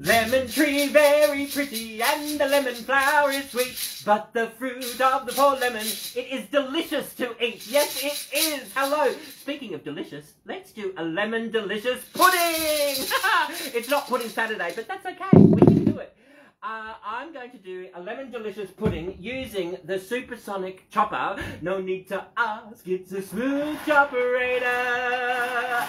Lemon tree very pretty, and the lemon flower is sweet, but the fruit of the poor lemon, it is delicious to eat. Yes, it is. Hello. Speaking of delicious, let's do a lemon delicious pudding. It's not Pudding Saturday, but that's okay. We can do it. I'm going to do a lemon delicious pudding using the supersonic chopper. No need to ask, it's a smooth chopperator.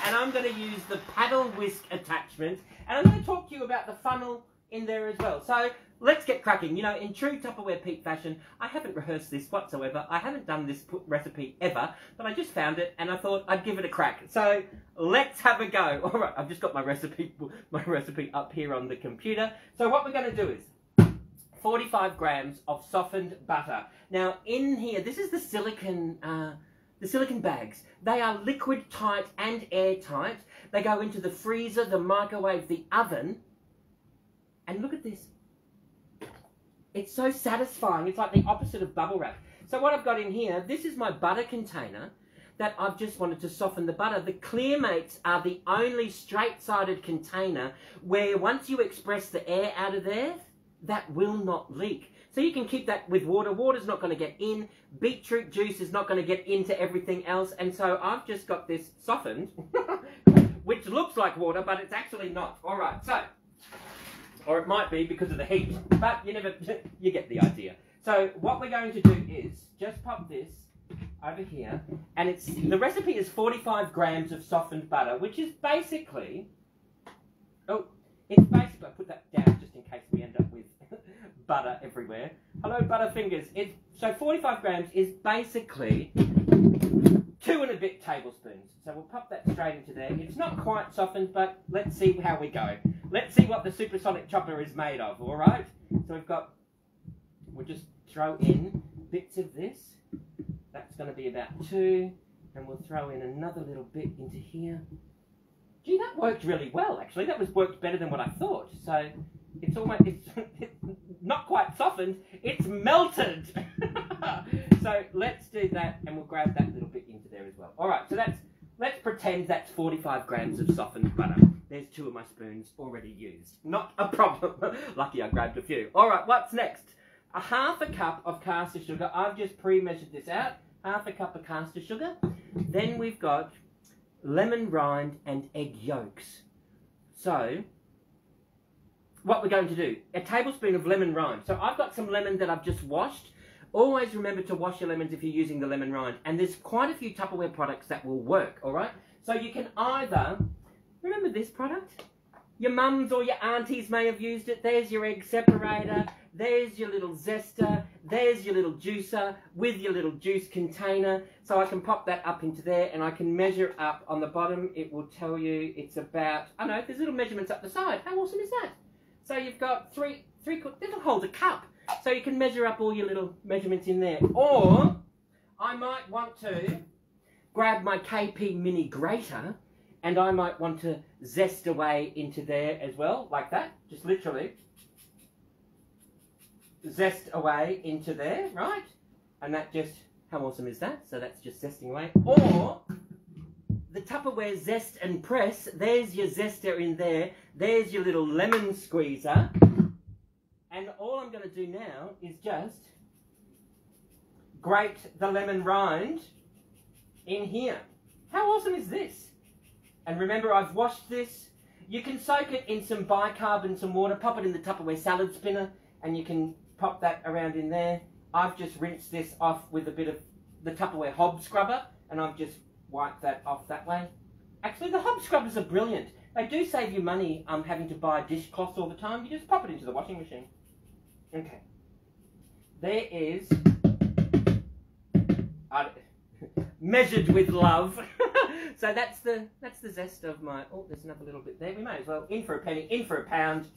And I'm going to use the paddle whisk attachment. And I'm going to talk to you about the funnel in there as well. So let's get cracking. You know, in true Tupperware Pete fashion, I haven't rehearsed this whatsoever. I haven't done this recipe ever, but I just found it and I thought I'd give it a crack. So let's have a go. All right, I've just got my recipe up here on the computer. So what we're going to do is 45 grams of softened butter. Now in here, this is the silicon bags. They are liquid tight and airtight. They go into the freezer, the microwave, the oven. And look at this. It's so satisfying. It's like the opposite of bubble wrap. So what I've got in here, this is my butter container that I've just wanted to soften the butter. The Clearmates are the only straight-sided container where once you express the air out of there, that will not leak. So you can keep that with water. Water's not going to get in. Beetroot juice is not going to get into everything else. And so I've just got this softened, which looks like water, but it's actually not. All right, so, or it might be because of the heat, but you get the idea. So what we're going to do is just pop this over here, and the recipe is 45 grams of softened butter, which is basically, I put that down just in case we end up with butter everywhere. Hello, Butterfingers. So 45 grams is basically 2 and a bit tablespoons. So we'll pop that straight into there. It's not quite softened, but let's see how we go. Let's see what the supersonic chopper is made of, all right? So we'll just throw in bits of this. That's going to be about 2. And we'll throw in another little bit into here. Gee, that worked really well, actually. That worked better than what I thought. So it's almost, it's not quite softened, it's melted. So let's do that, and we'll grab that little bit into there as well. All right, so let's pretend that's 45 grams of softened butter. There's 2 of my spoons already used. Not a problem. Lucky I grabbed a few. All right, what's next? A half a cup of caster sugar. I've just pre-measured this out. Half a cup of caster sugar. Then we've got lemon rind and egg yolks. So what we're going to do, a tablespoon of lemon rind. So I've got some lemon that I've just washed. Always remember to wash your lemons if you're using the lemon rind. And there's quite a few Tupperware products that will work, all right? So you can either, remember this product? Your mums or your aunties may have used it. There's your egg separator. There's your little zester. There's your little juicer with your little juice container. So I can pop that up into there and I can measure up on the bottom. It will tell you it's about, I know, there's little measurements up the side. How awesome is that? So you've got that'll hold a cup. So you can measure up all your little measurements in there. Or I might want to grab my KP mini grater and I might want to zest away into there as well, like that. Just literally zest away into there, right? And that just, how awesome is that? So that's just zesting away. Or the Tupperware Zest and Press, there's your zester in there. There's your little lemon squeezer. And all I'm going to do now is just grate the lemon rind in here. How awesome is this? And remember, I've washed this. You can soak it in some bicarb and some water, pop it in the Tupperware salad spinner, and you can pop that around in there. I've just rinsed this off with a bit of the Tupperware hob scrubber, and I've just wiped that off that way. Actually, the hob scrubbers are brilliant. They do save you money having to buy dishcloths all the time. You just pop it into the washing machine. Okay. There is measured with love. So that's the zest of my. Oh, there's another little bit there. We may as well in for a penny, in for a pound.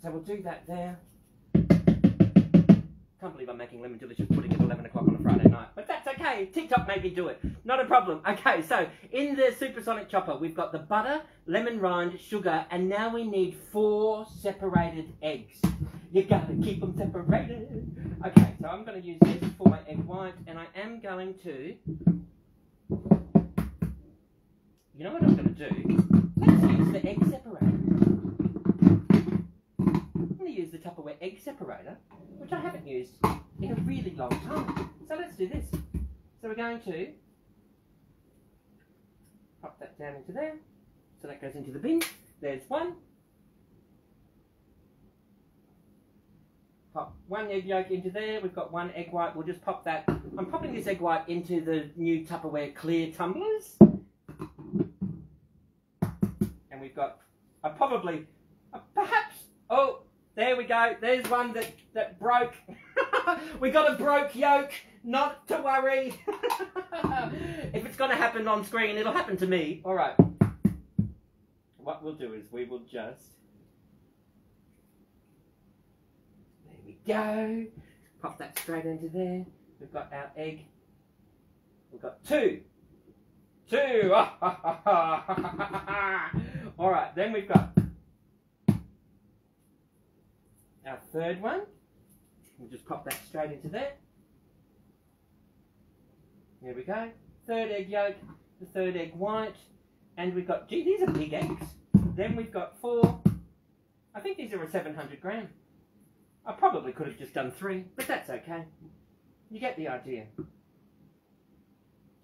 So we'll do that there. Can't believe I'm making lemon delicious pudding at 11 o'clock on a Friday night, but that's okay. TikTok made me do it. Not a problem. Okay, so in the supersonic chopper, we've got the butter, lemon rind, sugar, and now we need 4 separated eggs. You gotta keep them separated. Okay, so I'm going to use this for my egg white, and I am going to. You know what I'm going to do? Let's use the egg separator. egg separator, which I haven't used in a really long time. So let's do this. So we're going to pop that down into there. So that goes into the bin. There's one. Pop one egg yolk into there. We've got one egg white. We'll just pop that. I'm popping this egg white into the new Tupperware clear tumblers. And we've got, perhaps, oh, there we go. There's one that broke. We got a broke yolk. Not to worry. If it's going to happen on screen, it'll happen to me. All right. What we'll do is we will just... There we go. Pop that straight into there. We've got our egg. We've got two. Two. All right. Then we've got our third one. We'll just pop that straight into there. There we go. Third egg yolk, the third egg white, and we've got, gee, these are big eggs. Then we've got 4, I think these are a 700 gram. I probably could have just done 3, but that's okay. You get the idea.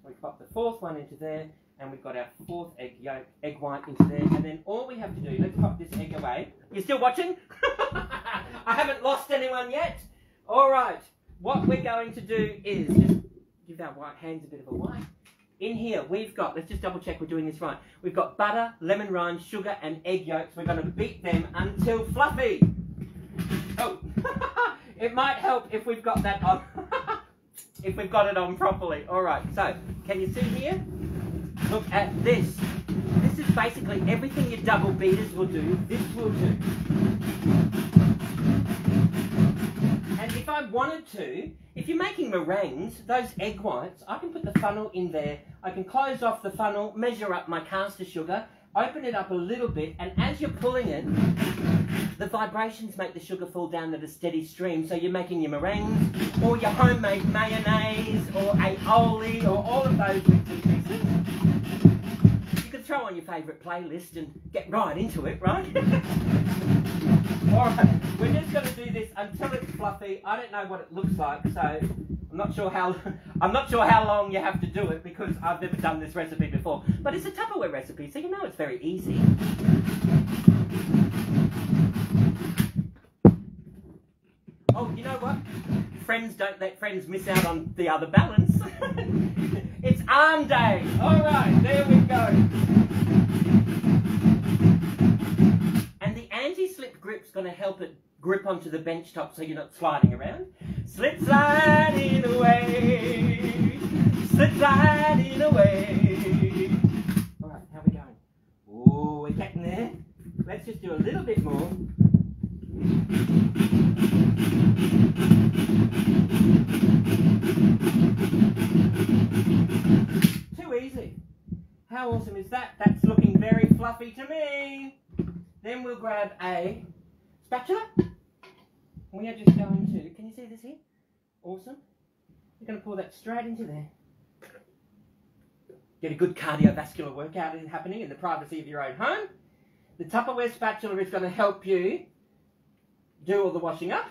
We pop the 4th one into there, and we've got our 4th egg yolk, egg white into there, and then all we have to do, let's pop this egg away. You still watching? I haven't lost anyone yet. All right, what we're going to do is just give our white hands a bit of a wipe. In here, we've got, let's just double check we're doing this right. We've got butter, lemon rind, sugar, and egg yolks. We're going to beat them until fluffy. Oh, it might help if we've got that on, if we've got it on properly. All right, so can you see here? Look at this. This is basically everything your double beaters will do. This will do. And if I wanted to, if you're making meringues, those egg whites, I can put the funnel in there. I can close off the funnel, measure up my caster sugar, open it up a little bit, and as you're pulling it, the vibrations make the sugar fall down at a steady stream. So you're making your meringues, or your homemade mayonnaise, or aioli, or all of those bits and pieces. You could throw on your favourite playlist and get right into it, right? Alright, we're just going to do this until it's fluffy. I don't know what it looks like, so I'm not sure how long you have to do it because I've never done this recipe before. But it's a Tupperware recipe, so you know it's very easy. Oh, you know what? Friends don't let friends miss out on the other balance. It's arm day. Alright, there we go. Anti-slip grip's going to help it grip onto the bench top so you're not sliding around. Slip sliding away, slip sliding away. Alright, how are we going? Oh, we're getting there. Let's just do a little bit more. Too easy. How awesome is that? That's looking very fluffy to me. Then we'll grab a spatula. We are just going to, can you see this here? Awesome. We're going to pour that straight into there. Get a good cardiovascular workout happening in the privacy of your own home. The Tupperware spatula is going to help you do all the washing up.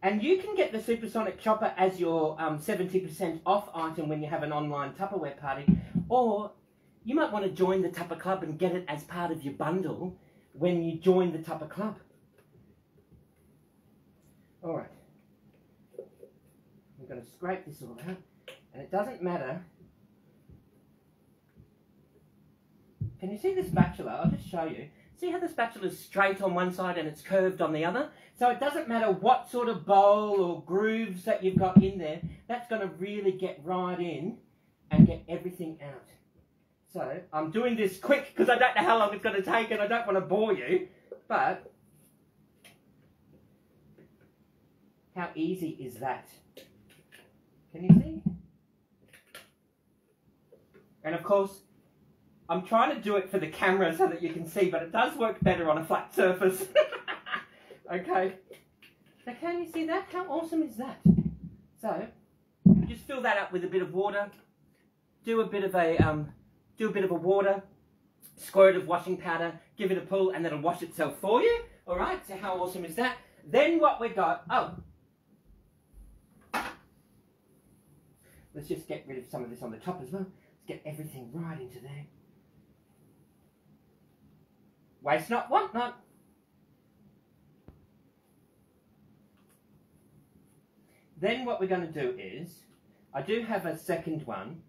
And you can get the supersonic chopper as your 70% off item when you have an online Tupperware party, or you might want to join the Tupper Club and get it as part of your bundle when you join the Tupper Club. Alright. I'm going to scrape this all out. And it doesn't matter. Can you see the spatula? I'll just show you. See how the spatula is straight on one side and it's curved on the other? So it doesn't matter what sort of bowl or grooves that you've got in there. That's going to really get right in and get everything out. So, I'm doing this quick because I don't know how long it's going to take and I don't want to bore you, but how easy is that? Can you see? And of course, I'm trying to do it for the camera so that you can see, but it does work better on a flat surface. Okay. So can you see that? How awesome is that? So, just fill that up with a bit of water. Do a bit of a water, squirt of washing powder, give it a pull, and that'll wash itself for you. All right, so how awesome is that? Then what we've got, let's just get rid of some of this on the top as well. Let's get everything right into there. Waste not, want not. Then what we're going to do is, I do have a second one.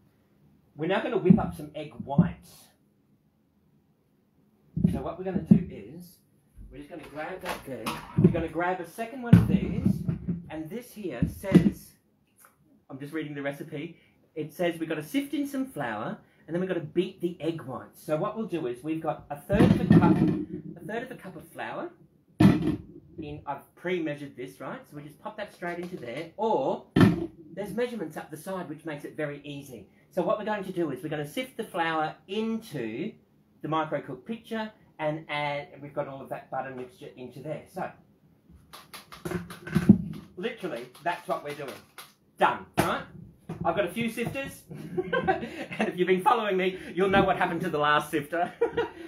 We're now going to whip up some egg whites. So what we're going to do is, we're just going to grab that there. We're going to grab a second one of these, and this here says, I'm just reading the recipe, it says we've got to sift in some flour, and then we've got to beat the egg whites. So what we'll do is, we've got a third of a cup of flour. I've pre-measured this, right? So we just pop that straight into there, or there's measurements up the side which makes it very easy. So what we're going to do is we're going to sift the flour into the micro-cook pitcher and add, we've got all of that butter mixture into there. So, literally, that's what we're doing. Done, right? I've got a few sifters, and if you've been following me, you'll know what happened to the last sifter.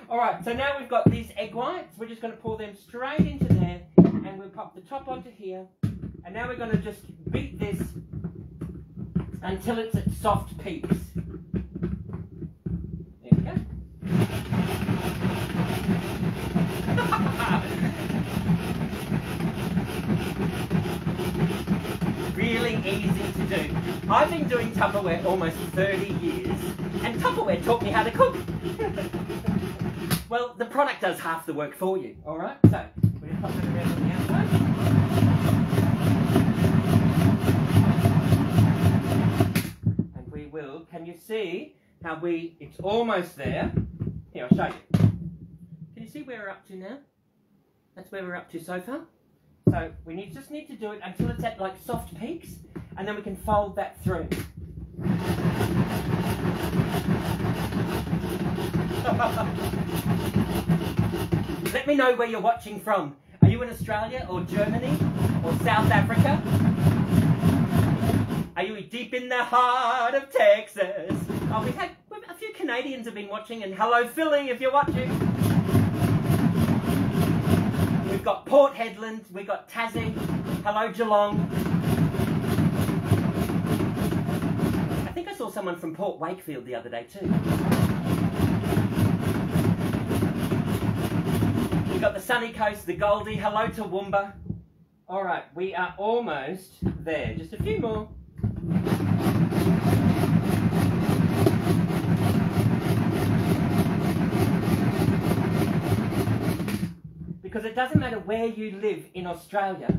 Alright, so now we've got these egg whites, we're just going to pour them straight into there, and we'll pop the top onto here, and now we're going to just beat this until it's at soft peaks. There we go. Really easy to do. I've been doing Tupperware almost 30 years, and Tupperware taught me how to cook. Well, the product does half the work for you, alright? So, we're going to pop it around on the outside. And we will, can you see how it's almost there. Here, I'll show you. Can you see where we're up to now? That's where we're up to so far. So, we just need to do it until it's at like soft peaks, and then we can fold that through. Let me know where you're watching from. Are you in Australia or Germany or South Africa? Are you deep in the heart of Texas? Oh, a few Canadians have been watching, and hello Philly if you're watching. We've got Port Hedland, we've got Tassie, hello Geelong. I think I saw someone from Port Wakefield the other day too. We've got the sunny coast, the Goldie, hello Toowoomba. Alright, we are almost there, just a few more. Because it doesn't matter where you live in Australia,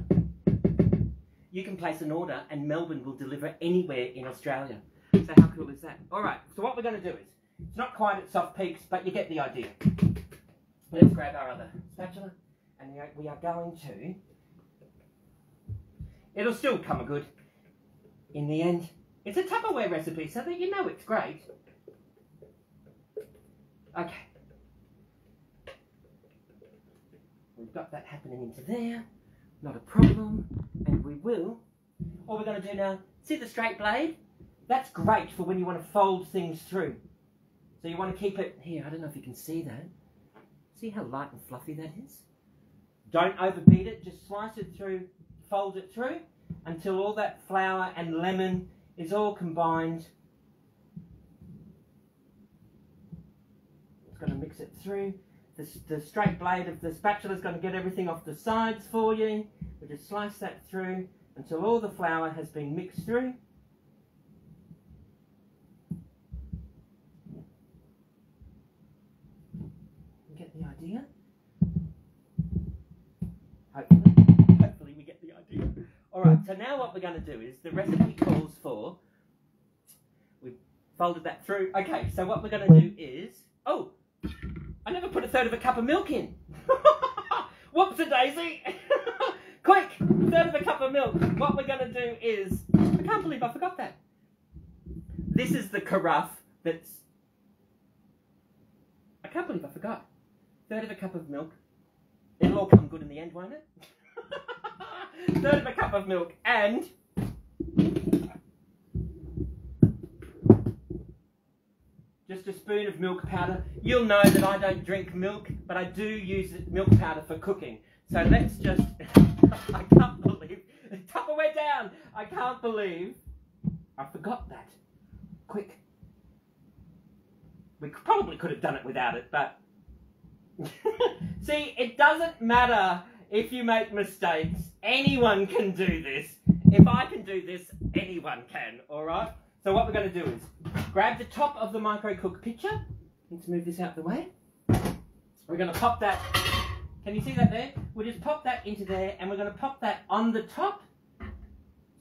you can place an order and Melbourne will deliver anywhere in Australia. So how cool is that? Alright, so what we're going to do is, it's not quite at soft peaks, but you get the idea. Let's grab our other spatula, and we are going to, it'll still come good in the end. It's a Tupperware recipe, so that you know it's great. Okay. We've got that happening into there, not a problem, and we will. All we're going to do now, see the straight blade? That's great for when you want to fold things through. So you want to keep it, here, I don't know if you can see that. See how light and fluffy that is? Don't overbeat it, just slice it through, fold it through, until all that flour and lemon is all combined. It's going to mix it through. The straight blade of the spatula is going to get everything off the sides for you. We just slice that through until all the flour has been mixed through. You get the idea? Hopefully we get the idea. Alright, so now what we're going to do is, the recipe calls for, we've folded that through. Okay, so what we're going to do is, oh! I never put a third of a cup of milk in. Whoops-a-daisy. Quick, third of a cup of milk. What we're going to do is, I can't believe I forgot that. This is the carafe that's, I can't believe I forgot. Third of a cup of milk. It'll all come good in the end, won't it? Third of a cup of milk and just just a spoon of milk powder. You'll know that I don't drink milk, but I do use milk powder for cooking. So let's just, I can't believe, Tupperware down. I can't believe I forgot that. Quick. We probably could have done it without it, but see, it doesn't matter if you make mistakes. Anyone can do this. If I can do this, anyone can, all right? So what we're going to do is grab the top of the micro cook pitcher. Let's move this out the way. We're going to pop that. Can you see that there? We'll just pop that into there, and we're going to pop that on the top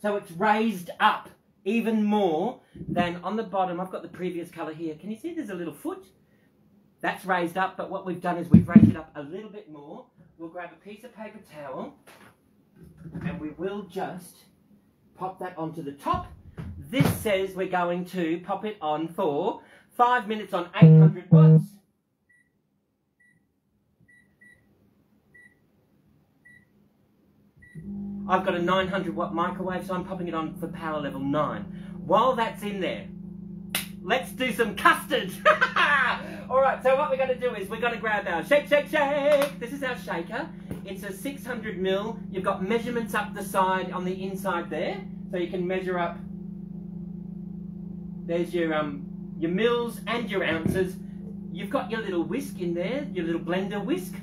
so it's raised up even more than on the bottom. I've got the previous colour here. Can you see there's a little foot? That's raised up, but what we've done is we've raised it up a little bit more. We'll grab a piece of paper towel and we will just pop that onto the top. This says we're going to pop it on for 5 minutes on 800 watts. I've got a 900 watt microwave, so I'm popping it on for power level 9. While that's in there, let's do some custard. Alright, so what we're going to do is we're going to grab our shake, shake, shake. This is our shaker. It's a 600 ml. You've got measurements up the side on the inside there, so you can measure up. There's your mils and your ounces. You've got your little whisk in there, your little blender whisk.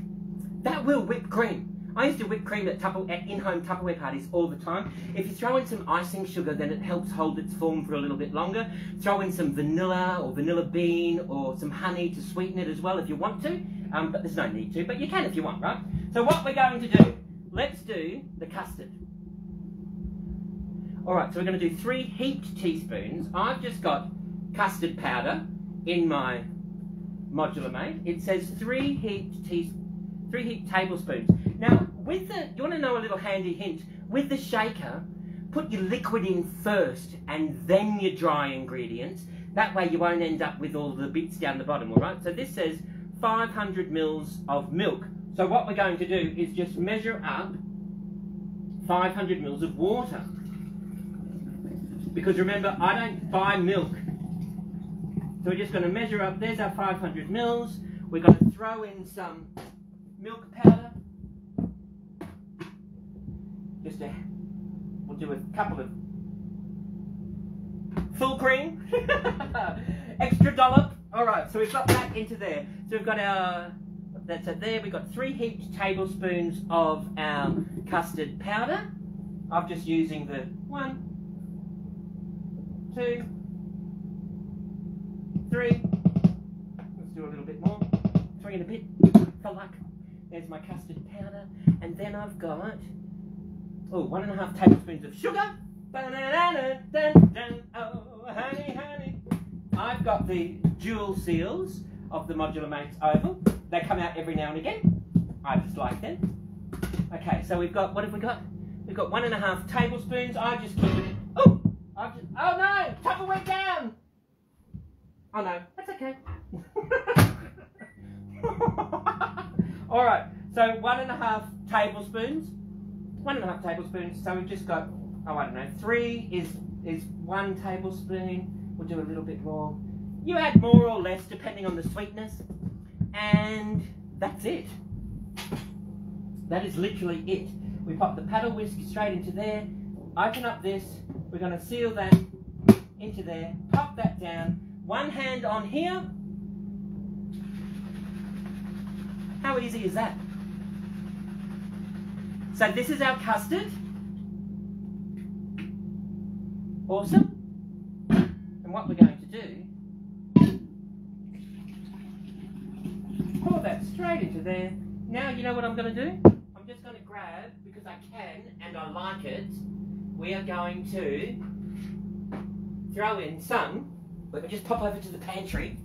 That will whip cream. I used to whip cream at in-home Tupperware parties all the time. If you throw in some icing sugar, then it helps hold its form for a little bit longer. Throw in some vanilla or vanilla bean or some honey to sweeten it as well if you want to. But there's no need to, but you can if you want, right? So what we're going to do, let's do the custard. All right, so we're going to do 3 heaped teaspoons. I've just got custard powder in my modular mate. It says 3 heaped tablespoons. Now, with the, you want to know a little handy hint? With the shaker, put your liquid in first and then your dry ingredients. That way you won't end up with all the bits down the bottom, all right? So this says 500 mils of milk. So what we're going to do is just measure up 500 mils of water. Because remember, I don't buy milk. So we're just going to measure up, there's our 500 mils. We're going to throw in some milk powder. We'll do a couple of full cream, extra dollop. All right, so we've got that into there. So we've got our, that's it there. We've got 3 heaped tablespoons of our custard powder. I'm just using the 1, 2, 3. Let's do a little bit more. 3 and a bit for luck. There's my custard powder, and then I've got 1.5 tablespoons of sugar. Oh, honey, honey. I've got the dual seals of the Modular Mates Oval. They come out every now and again. I just like them. Okay, so we've got, what have we got? We've got 1.5 tablespoons. I just keep it. Oh no! Tupperware down! Oh no, that's okay. All right, so 1.5 tablespoons. 1.5 tablespoons. So we've just got, I don't know, 3 is 1 tablespoon. We'll do a little bit more. You add more or less depending on the sweetness, and that's it. That is literally it. We pop the paddle whisk straight into there. Open up this. We're going to seal that into there. Pop that down. One hand on here. How easy is that? So this is our custard. Awesome. And what we're going to do, pour that straight into there. Now you know what I'm going to do? I'm just going to grab, because I can and I like it, we are going to throw in some, we'll just pop over to the pantry.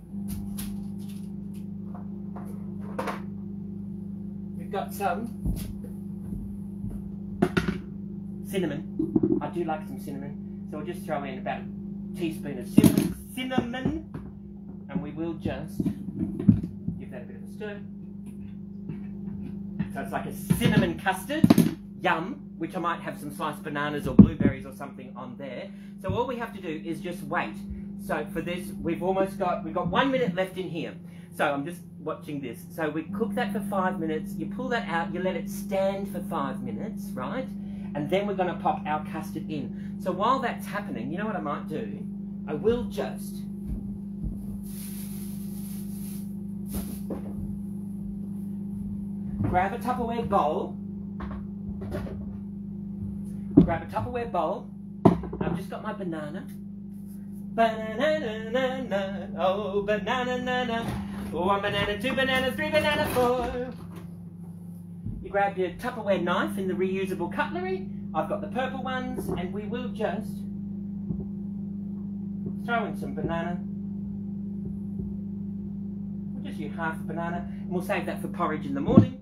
We've got some cinnamon. I do like some cinnamon, so we'll just throw in about a teaspoon of cinnamon, and we will just give that a bit of a stir. So it's like a cinnamon custard, yum, which I might have some sliced bananas or blueberries or something on there. So all we have to do is just wait. So for this, we've got 1 minute left in here. So I'm just watching this. So we cook that for 5 minutes. You pull that out, you let it stand for 5 minutes, right? And then we're going to pop our custard in. So while that's happening, you know what I might do? I will just grab a Tupperware bowl. I've just got my banana. Banana, oh banana, 1 banana, 2 bananas, 3 bananas, 4. You grab your Tupperware knife in the reusable cutlery. I've got the purple ones, and we will just throw in some banana. We'll just use half a banana, and we'll save that for porridge in the morning.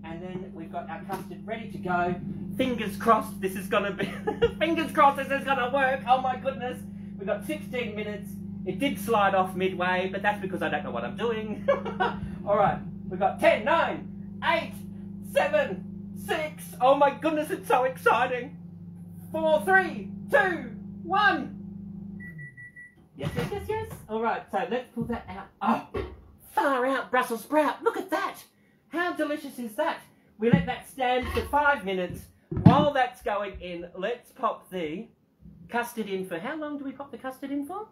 And then we've got our custard ready to go. Fingers crossed this is gonna be, fingers crossed this is gonna work. Oh my goodness. We've got 16 minutes. It did slide off midway, but that's because I don't know what I'm doing. All right, we've got 10, 9, 8, 7, 6. Oh my goodness, it's so exciting. 4, 3, 2, 1. Yes, yes, yes, yes. All right, so let's pull that out. Oh, far out Brussels sprout. Look at that. How delicious is that? We let that stand for 5 minutes. While that's going in, let's pop the custard in for, how long do we pop the custard in for?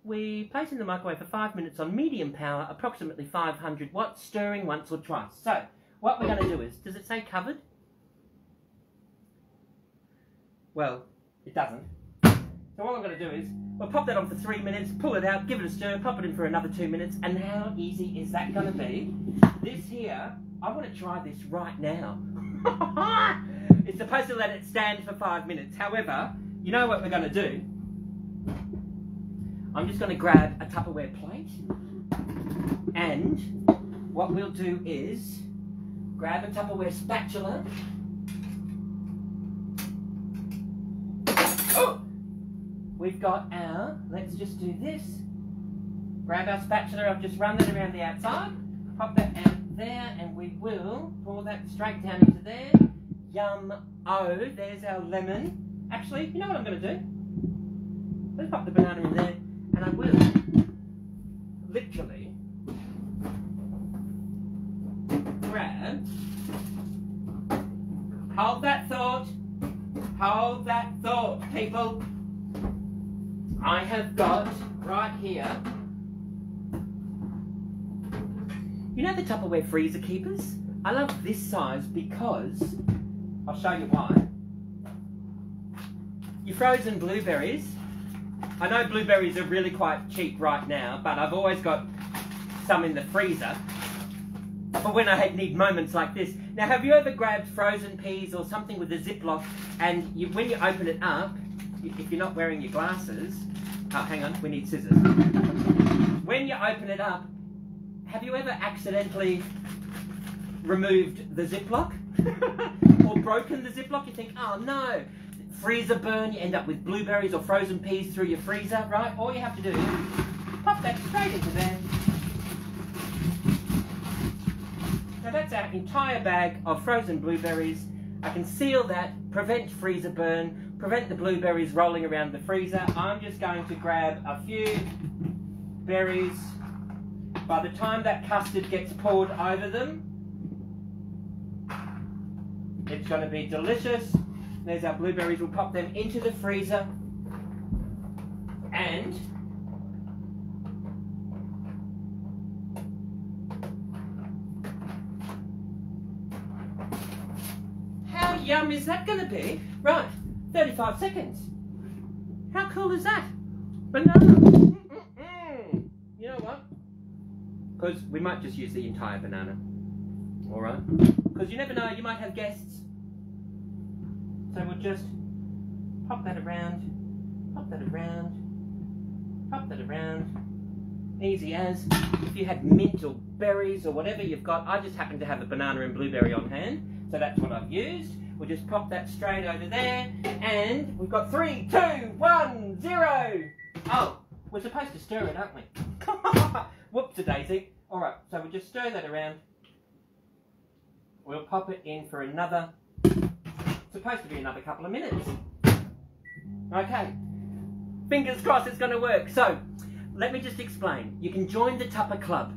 We place in the microwave for 5 minutes on medium power, approximately 500 watts, stirring once or twice. So, what we're going to do is, does it say covered? Well, it doesn't. So what I'm going to do is, we'll pop that on for 3 minutes, pull it out, give it a stir, pop it in for another 2 minutes, and how easy is that going to be? This here, I want to try this right now. It's supposed to let it stand for 5 minutes. However, you know what we're going to do? I'm just going to grab a Tupperware plate, and what we'll do is grab a Tupperware spatula. Oh! We've got our, let's just do this. Grab our spatula, I've just run that around the outside, pop that out there, and we will pour that straight down into there. Yum! Oh, there's our lemon. Actually, you know what I'm going to do? Let's pop the banana in there, and I will literally grab. Hold that thought, people. I have got right here. You know the Tupperware freezer keepers? I love this size because, I'll show you why. Your frozen blueberries. I know blueberries are really quite cheap right now, but I've always got some in the freezer for when I need moments like this. Now, have you ever grabbed frozen peas or something with a Ziploc, and when you open it up, if you're not wearing your glasses, oh, hang on, we need scissors. When you open it up, have you ever accidentally removed the Ziploc or broken the Ziploc? You think, oh no, freezer burn, you end up with blueberries or frozen peas through your freezer, right? All you have to do is pop that straight into there. Now that's our entire bag of frozen blueberries. I can seal that, prevent freezer burn, prevent the blueberries rolling around the freezer. I'm just going to grab a few berries. By the time that custard gets poured over them, it's going to be delicious. There's our blueberries. We'll pop them into the freezer. And how yum is that going to be? Right, 35 seconds. How cool is that? Banana. You know what? Because we might just use the entire banana. Alright? Because you never know, you might have guests. So we'll just pop that around, pop that around, pop that around. Easy as. If you had mint or berries or whatever you've got, I just happen to have a banana and blueberry on hand, so that's what I've used. We'll just pop that straight over there, and we've got 3, 2, 1, 0. Oh, we're supposed to stir it, aren't we? Whoops-a-daisy. Alright, so we'll just stir that around. We'll pop it in for another, supposed to be another couple of minutes. Okay, Fingers crossed it's going to work. So, let me just explain. You can join the Tupper Club.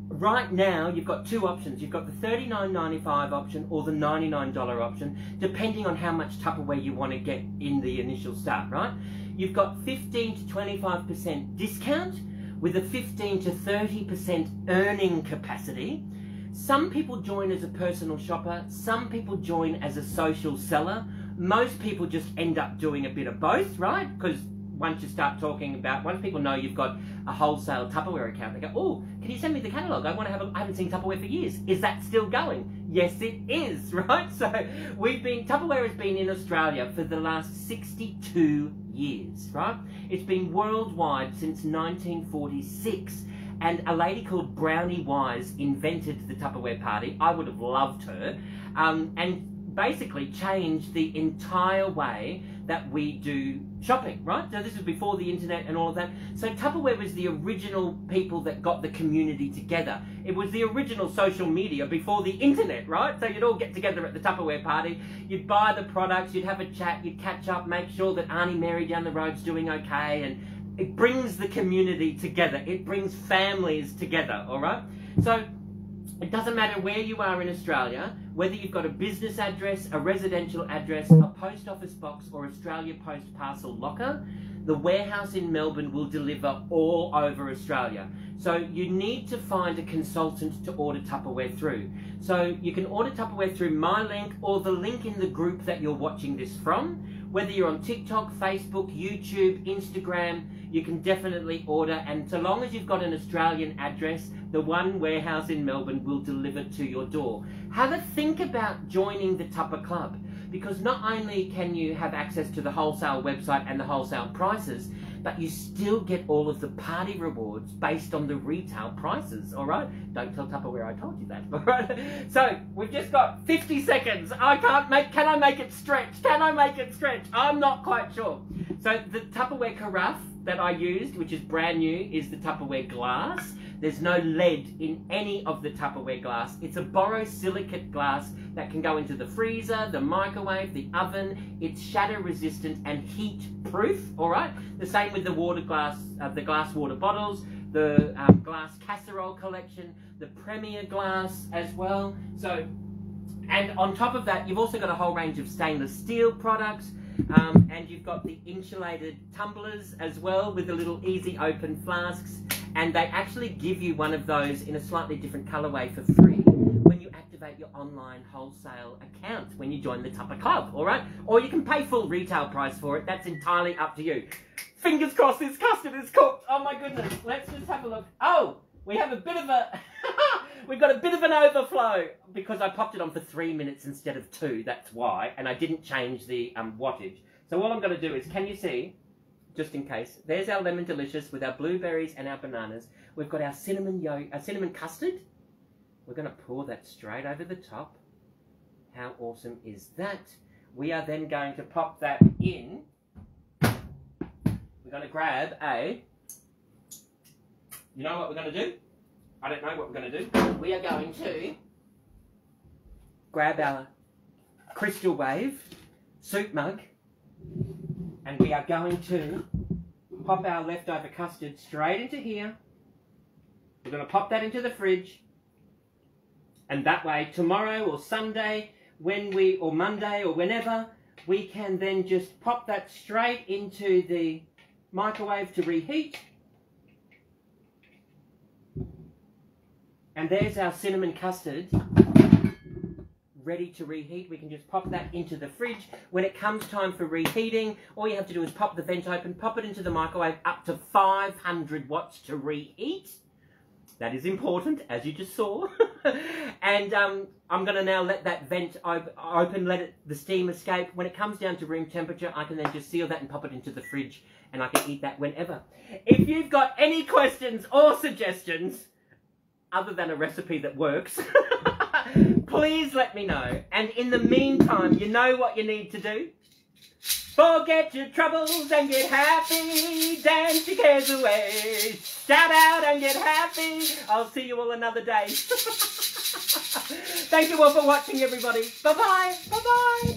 Right now, you've got two options. You've got the $39.95 option or the $99 option, depending on how much Tupperware you want to get in the initial start, right? You've got 15 to 25% discount with a 15 to 30% earning capacity. Some people join as a personal shopper, some people join as a social seller. Most people just end up doing a bit of both, right? Because once you start talking about, once people know you've got a wholesale Tupperware account, they go, oh, can you send me the catalogue? I haven't seen Tupperware for years. Is that still going? Yes, it is, right? So Tupperware has been in Australia for the last 62 years, right? It's been worldwide since 1946. And a lady called Brownie Wise invented the Tupperware party. I would have loved her. And basically changed the entire way that we do shopping, right? So this was before the internet and all of that. So Tupperware was the original people that got the community together. It was the original social media before the internet, right? So you'd all get together at the Tupperware party, you'd buy the products, you'd have a chat, you'd catch up, make sure that Auntie Mary down the road's doing okay, and it brings the community together. It brings families together, all right? So it doesn't matter where you are in Australia, whether you've got a business address, a residential address, a post office box or Australia Post parcel locker, the warehouse in Melbourne will deliver all over Australia. So you need to find a consultant to order Tupperware through. So you can order Tupperware through my link or the link in the group that you're watching this from. Whether you're on TikTok, Facebook, YouTube, Instagram, you can definitely order, and so long as you've got an Australian address, the one warehouse in Melbourne will deliver to your door. Have a think about joining the Tupper Club, because not only can you have access to the wholesale website and the wholesale prices, but you still get all of the party rewards based on the retail prices, all right? Don't tell Tupperware I told you that, all right? So, we've just got 50 seconds. Can I make it stretch? Can I make it stretch? I'm not quite sure. So, the Tupperware carafe that I used, which is brand new, is the Tupperware glass. There's no lead in any of the Tupperware glass. It's a borosilicate glass that can go into the freezer, the microwave, the oven. It's shatter resistant and heat proof, all right? The same with the the glass water bottles, the glass casserole collection, the Premier glass as well. So, and on top of that, you've also got a whole range of stainless steel products, and you've got the insulated tumblers as well with the little easy open flasks. And they actually give you one of those in a slightly different colourway for free when you activate your online wholesale account when you join the Tupper Club, all right? Or you can pay full retail price for it. That's entirely up to you. Fingers crossed this custard is cooked. Oh my goodness. Let's just have a look. Oh, we have a bit of a... We've got a bit of an overflow because I popped it on for 3 minutes instead of 2. That's why. And I didn't change the wattage. So all I'm going to do is, can you see... Just in case, there's our lemon delicious with our blueberries and our bananas. We've got our cinnamon custard. We're going to pour that straight over the top. How awesome is that? We are then going to pop that in. We're going to grab a... You know what we're going to do? I don't know what we're going to do. We are going to grab our Crystal Wave soup mug. And we are going to pop our leftover custard straight into here. We're going to pop that into the fridge. And that way, tomorrow or Sunday, or Monday or whenever, we can then just pop that straight into the microwave to reheat. And there's our cinnamon custard ready to reheat. We can just pop that into the fridge. When it comes time for reheating, all you have to do is pop the vent open, pop it into the microwave up to 500 watts to reheat. That is important, as you just saw. And I'm going to now let that vent open, let the steam escape. When it comes down to room temperature, I can then just seal that and pop it into the fridge, and I can eat that whenever. If you've got any questions or suggestions, other than a recipe that works, please let me know. And in the meantime, you know what you need to do? Forget your troubles and get happy. Dance your cares away. Shout out and get happy. I'll see you all another day. Thank you all for watching, everybody. Bye-bye. Bye-bye.